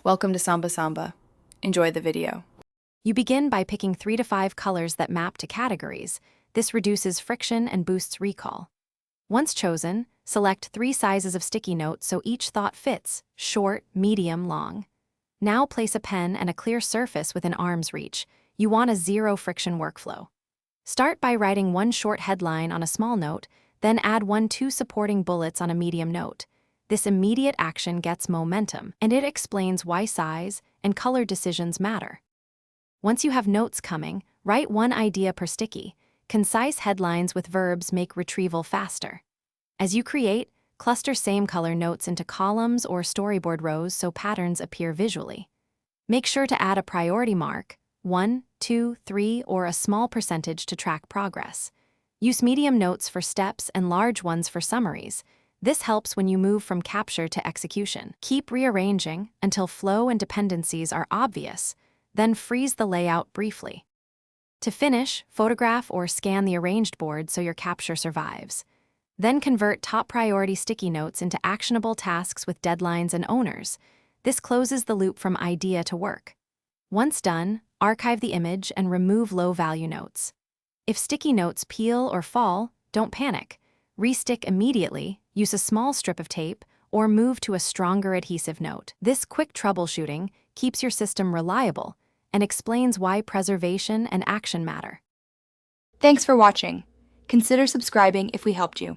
Welcome to Samba Samba. Enjoy the video. You begin by picking 3 to 5 colors that map to categories. This reduces friction and boosts recall. Once chosen, select 3 sizes of sticky notes so each thought fits: short, medium, long. Now place a pen and a clear surface within arm's reach. You want a zero-friction workflow. Start by writing one short headline on a small note, then add 2 supporting bullets on a medium note. This immediate action gets momentum, and it explains why size and color decisions matter. Once you have notes coming, write 1 idea per sticky. Concise headlines with verbs make retrieval faster. As you create, cluster same color notes into columns or storyboard rows so patterns appear visually. Make sure to add a priority mark, 1, 2, 3, or a small percentage to track progress. Use medium notes for steps and large ones for summaries. This helps when you move from capture to execution. Keep rearranging until flow and dependencies are obvious, then freeze the layout briefly. To finish, photograph or scan the arranged board so your capture survives. Then convert top priority sticky notes into actionable tasks with deadlines and owners. This closes the loop from idea to work. Once done, archive the image and remove low-value notes. If sticky notes peel or fall, don't panic. Restick immediately, use a small strip of tape, or move to a stronger adhesive note. This quick troubleshooting keeps your system reliable and explains why preservation and action matter. Thanks for watching. Consider subscribing if we helped you.